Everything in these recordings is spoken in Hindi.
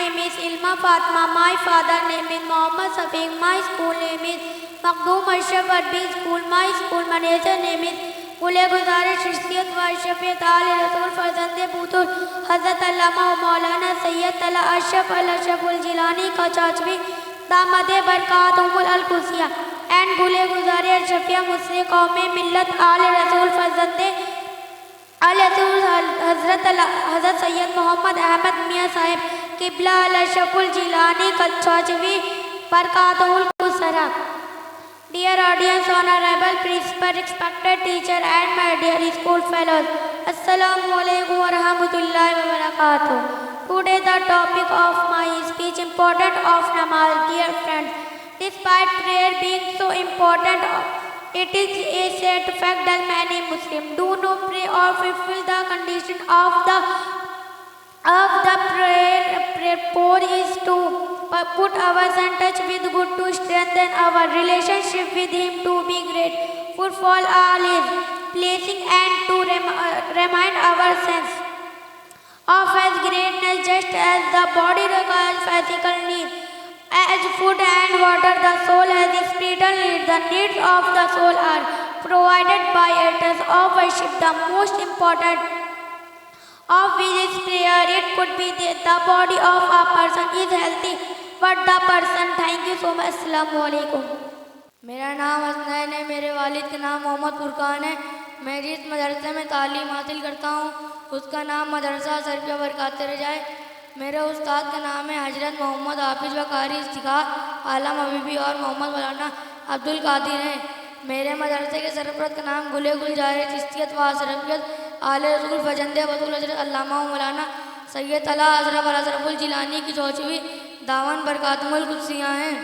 name is Ilma Fatma. My father name is Mohammad Safiq. My school name is Makhdoom Ashraf Arbi School. My school manager name is Gule Guzarish Shkhsiyat wa Shafiyat Aali Rasool Farzande Butul Hazrat Allama Maulana Sayyid Tala Ashraf Al-Ashraful Jilani ka Chachvi Damade Barakatumul Al-Qusiya and Gule Guzarish Shafiya Musli Qawme Millat Aali Rasool Farzande Hazrat Sayyid Muhammad Ahmad Mia Sahib Qibla Al-Ashraful Jilani ka Chachvi Barakatumul Qusara. Dear audience, honorable principal, respected teacher and my dear school fellows, Assalamu alaikum wa rahmatullahi wa barakatuh. Today the topic of my speech, important of namaz. Dear friends, despite prayer being so important, it is a sad fact that many Muslims do not pray or fulfill the condition of the prayer. Prayer is to put ourselves in touch with God, to strengthen our relationship with Him, to be grateful for all His blessing and to remind ourselves of His greatness. Just as the body requires physical needs, as food and water, the soul has spiritual needs. The needs of the soul are provided by acts of worship. The most important of which is prayer. It could be the body of a person is healthy, but the person. Thank you so much. Assalamu alaikum. मेरा नाम हसनैन है। मेरे वालिद का नाम मोहम्मद फुरकान है। मैं जिस मदरसे में तालीम हासिल करता हूँ उसका नाम मदरसा सरफिया बरकात रजाए। मेरे उस्ताद का नाम है हजरत मोहम्मद हाफिज व कारी इफ्तिखार आलम हबीबी और मोहम्मद मौलाना अब्दुल कादिर हैं। मेरे मदरसे के सरपरस्त का नाम गुले गुलजार चिश्तियत व अशरफियत आले रसूल फजंदे बतूल हजरत अल्लामा मौलाना सैयद तला अशरफ अल-अशरफुल जिलानी की चौचवी दावन बरकातुल कुदसिया हैं।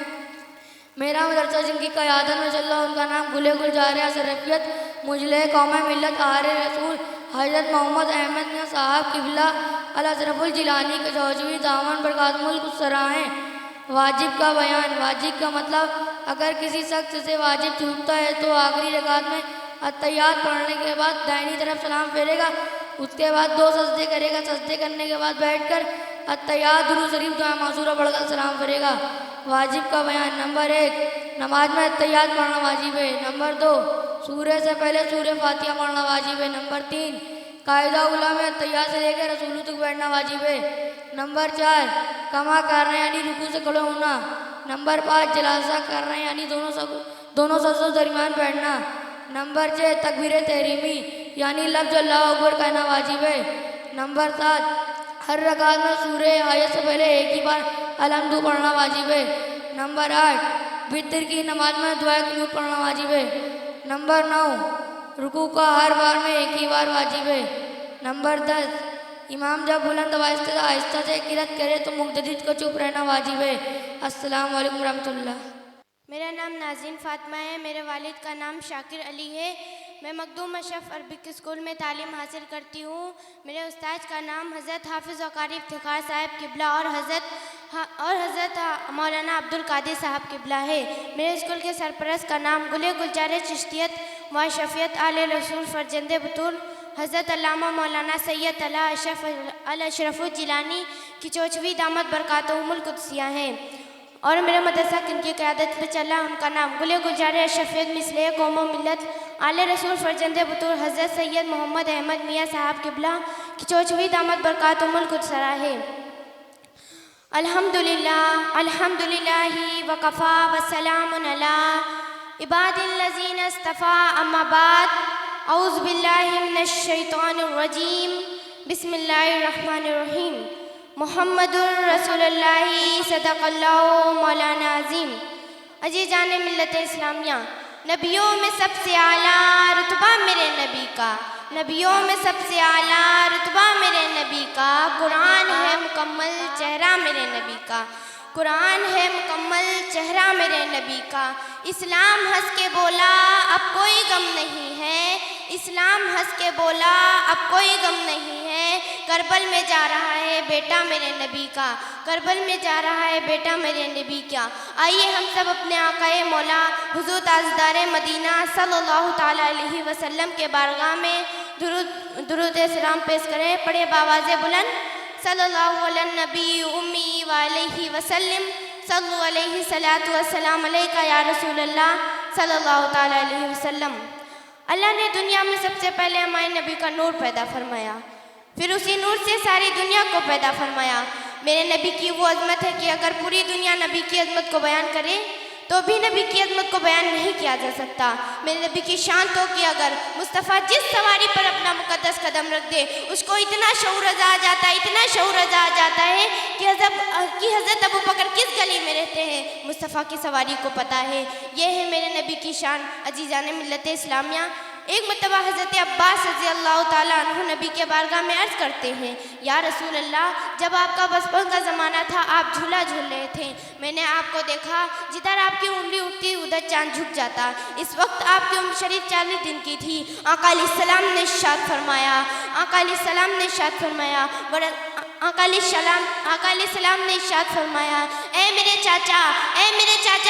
मेरा मदरसा जिनकी क़यादत में चल रहा उनका नाम गुले गुलजार अशरफियत मुजले कौम मिल्लत आरे रसूल हजरत मोहम्मद अहमद साहब किबला अल-अशरफुल जिलानी के चौचवी दावन बरकातुल कुदसरा हैं। वाजिब का बयान। वाजिब का मतलब अगर किसी शख्स से वाजिब छूटता है तो आखिरी रकात में अत्तहियात पढ़ने के बाद दाहिनी तरफ सलाम फेरेगा, उसके बाद 2 सजदे करेगा। सजदे करने के बाद बैठकर अत्तहियात दुरूद शरीफ दुआ मासूरा पढ़कर सलाम फेरेगा। वाजिब का बयान। नंबर 1, नमाज में अत्तहियात पढ़ना वाजिब है। नंबर 2, सूरह से पहले सूरह फातिहा पढ़ना वाजिब है। नंबर 3, कायदा उला में अत्तहियात से लेकर रसूलू तक बैठना वाजिब है। नंबर 4, कमा करना यानी रुकू से खड़े होना। नंबर 5, जलासा करना यानी दोनों सजदों दरमियान बैठना। नंबर 6, तकबीर तहरीमी यानी लफ्ज़ अल्लाहु अकबर कहना वाजिब है। नंबर 7, हर रकात में सूरह आयत से पहले एक ही बार अलहम्दु पढ़ना वाजिब है। नंबर 8, वितर की नमाज में दुआ कुनूत पढ़ना वाजिब है। नंबर 9, रुकू का हर बार में एक ही बार वाजिब है। नंबर 10, इमाम जब बुलंद आहिस्ता से किरत करे तो मुक़्तदी को चुप रहना वाजिब है। अस्सलामु अलैकुम रहमतुल्लाह। मेरा नाम नाज़रीन फ़ातिमा है। मेरे वालिद का नाम शाकिर अली है। मैं मखदूम अशरफ अरबिक स्कूल में तालीम हासिल करती हूँ। मेरे उस्ताद का नाम हज़रत हाफिज़ व कारी इफ्तिखार साहब किबला और हज़रत मौलाना अब्दुल कादिर साहब किबला है। मेरे स्कूल के सरपरस्त का नाम गुले गुलजार चिश्तियत व शफ़ियत आले रसूल फरजंदे बतूल हज़रत अल्लामा मौलाना सैयद तला अल-अशरफुल जिलानी की चौचवी दामत बरकातुहुल कुदसिया हैं। और मेरे मदरसा जिनकी क़यादत में चला उनका नाम गुले गुलजार शफ़ीद मिसले कौम मिल्लत आले रसूल फरजंदे बतूल हज़रत सैयद मोहम्मद अहमद मियाँ साहब किबला की चौचवी दामत बरकातुहुल कुदसरा है। अल्हम्दुलिल्लाह अल्हम्दुलिल्लाहि व कफ़ा व सलामुन अला इबादिल्लज़ीना इस्तफ़ा अम्मा बाद औज़ु बिल्लाहि मिनश शैतानिर रजीम बिस्मिल्लाहिर रहमानिर रहीम मुहम्मदुर रसूलुल्लाहि सदक़ल्लाहु मौलाना अज़ीम। अज़ीज़ान मिल्लत इस्लामिया, नबियों में सबसे आला रुतबा मेरे नबी का, नबियों में सबसे आला रुतबा मेरे नबी का। कुरान है मुकम्मल चेहरा मेरे नबी का, कुरान है मुकम्मल चेहरा मेरे नबी का। इस्लाम हंस के बोला अब कोई गम नहीं है, इस्लाम हंस के बोला अब कोई गम नहीं है। करबल में जा रहा है बेटा मेरे नबी का, करबल में जा रहा है बेटा मेरे नबी का। आइए हम सब अपने आकाए मौला हुज़ूर ताजदार मदीना सल्लल्लाहु ताला अलैहि वसल्लम के बारगाह में दुरूद सलाम पेश करें। पढ़े बावाज़े बुलंद सल्लल्लाहु अलैहि नबी उम्मी व अलैहि वसल्लम सल्लु अलैहि सलातु वस्सलाम अलैका या रसूल अल्लाह सल्लल्लाहु ताला अलैहि वसल्लम। अल्लाह ने दुनिया में सबसे पहले हमारे नबी का नूर पैदा फरमाया, फिर उसी नूर से सारी दुनिया को पैदा फरमाया। मेरे नबी की वो अज़मत है कि अगर पूरी दुनिया नबी की अज़मत को बयान करे तो भी नबी की अज़मत को बयान नहीं किया जा सकता। मेरे नबी की शान तो कि अगर मुस्तफ़ा जिस सवारी पर अपना मुक़द्दस कदम रख दे उसको इतना शऊर अज़ा आ जाता है, इतना शऊर अज़ा आ जाता है कि हज़रत अबू बकर किस गली में रहते हैं मुस्तफ़ा की सवारी को पता है। ये है मेरे नबी की शान। अजीज़ान मिल्लत इस्लामिया, एक मरतबा हज़रत अब्बास रज़ी अल्लाह ताला अन्हु नबी के बारगाह में अर्ज़ करते हैं, या रसूल अल्लाह, जब आपका बचपन का ज़माना था आप झूला झूल रहे थे, मैंने आपको देखा जिधर आपकी उंगली उठती उधर चाँद झुक जाता। इस वक्त आपकी उम्र शरीफ 40 दिन की थी। आका अलैहिस्सलाम ने इरशाद फरमाया, आका अलैहिस्सलाम ने इरशाद फरमाया, आका अलैहिस्सलाम ने इरशाद फरमाया, ए मेरे चाचा,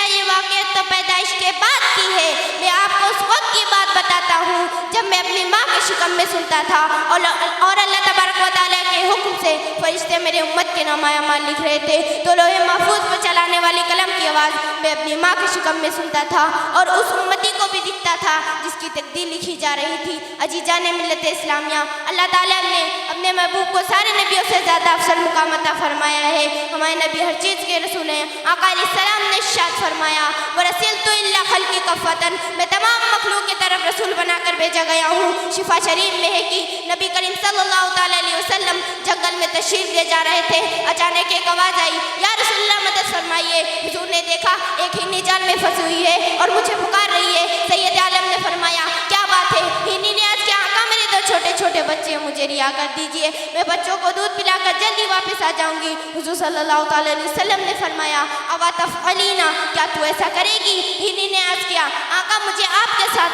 ये वाक़या तो पैदाइश के बाद की है। मैं आपको उस वक्त की बात बताता हूँ जब मैं अपनी माँ के शिकम में सुनता था और अल्लाह तबारक व तआला के हुक्म से फरिश्ते मेरे उम्मत के नाम अमाल लिख रहे थे, तो लोहे महफूज पर चलाने वाली कलम की आवाज़ मैं अपनी माँ के शिकम में सुनता था और उस उम्मती को भी दिखता था जिसकी तकदीर लिखी जा रही थी। अजीज़ान मिल्लत इस्लामिया, अल्लाह ताला ने अपने महबूब को सारे नबियों से ज़्यादा अफसर मुकाम अता फरमाया है। हमारे नबी हर चीज़ के रसूल हैं। आका अलैहिस्सलाम ने इरशाद फरमाया, वरसिलतु इल्ला खल्क़ि कफ़्फ़तन, मैं तमाम मखलूक की तरफ रसूल बनाकर भेजा गया हूँ। शिफा शरीफ में है कि नबी करीम सल्लल्लाहु ताला अलैहि वसल्लम जंगल में तशरीफ ले जा रहे थे। अचानक एक आवाज़ आई, या रसूलल्लाह मदद फरमाइए। हुजूर ने देखा एक हिन्नी जाल में फंसी हुई है और मुझे पुकार रही है। सैयद आलम ने फरमाया, क्या बात है? हिन्नी ने आज क्या? आका, मेरे दो छोटे छोटे बच्चे हैं, मुझे रिहा कर दीजिए, मैं बच्चों को दूध पिलाकर जल्दी वापस आ जाऊंगी। हुजूर सल्लल्लाहु ताला अलैहि वसल्लम ने फरमाया, अवा तफ़अलीना, क्या तू ऐसा करेगी? हिन्नी ने आज किया, आका मुझे आपके साथ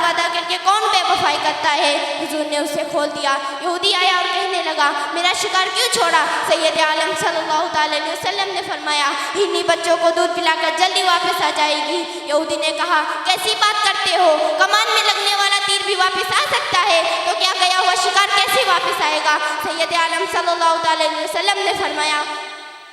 वादा करके कौन बेवफाई करता है? हुजूर ने उसे खोल दिया। यहूदी आया और कहने लगा, मेरा शिकार क्यों छोड़ा? सैयद आलम सल्लल्लाहु ताला अलैहि वसल्लम ने फरमाया, हिन्नी बच्चों को दूध पिलाकर जल्दी वापस आ जाएगी। यहूदी ने कहा, कैसी बात करते हो? कमान में लगने वाला तीर भी वापस आ सकता है, तो क्या गया हुआ शिकार कैसे वापस आएगा? सैयद आलम सल्लल्लाहु ताला अलैहि वसल्लम ने फरमाया,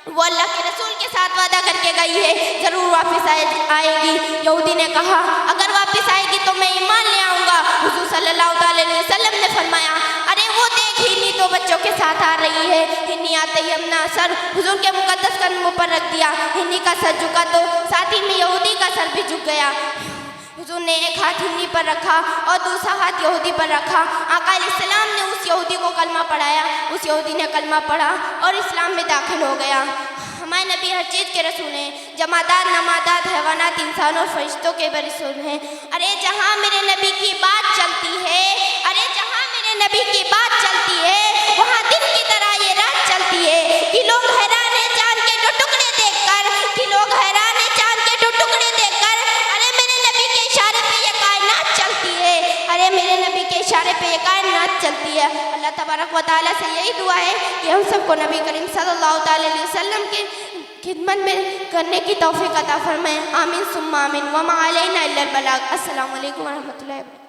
वो अल्लाह के रसूल के साथ वादा करके गई है, ज़रूर वापस आएगी। यहूदी ने कहा, अगर वापस आएगी तो मैं ईमान ले आऊँगा। हुजूर सल्लल्लाहु ताला अलैहि वसल्लम ने फरमाया, अरे वो देख, हिन्नी तो बच्चों के साथ आ रही है। हिन्नी आते ही अपना सर हुजूर के मुकद्दस कदमों पर रख दिया। हिन्नी का सर झुका तो साथ ही में यहूदी का सर भी झुक गया। हुजूर ने एक हाथ हिन्नी पर रखा और दूसरा हाथ यहूदी पर रखा। आका अलैहिस्सलाम ने उस यहूदी को कलमा पढ़ाया। उस यहूदी ने कलमा पढ़ा और इस्लाम में दाखिल हो गया। हमारे नबी हर चीज़ के रसूल हैं। जमादात, नमादात, हैवानात, इंसानों और फरिश्तों के भी रसूल हैं। अरे जहाँ मेरे नबी की बात चलती है, वहाँ दिन की तरह ये रात चलती है कि लोग हैरान हैं चाँद के दो टुकड़े देखकर। अरे मेरे नबी के इशारे पे ये कायनात चलती है। अल्लाह तबारक व तआला से यही दुआ है कि हम सबको नबी करीम सल्लल्लाहु ताला अलैहि वसल्लम की खिदमत में करने की तौफीक अता फरमाए। आमीन सुम्मा आमीन। वमा अलैना इल्लल बलाग। अस्सलामु अलैकुम व रहमतुल्लाहि व बरकातुहू।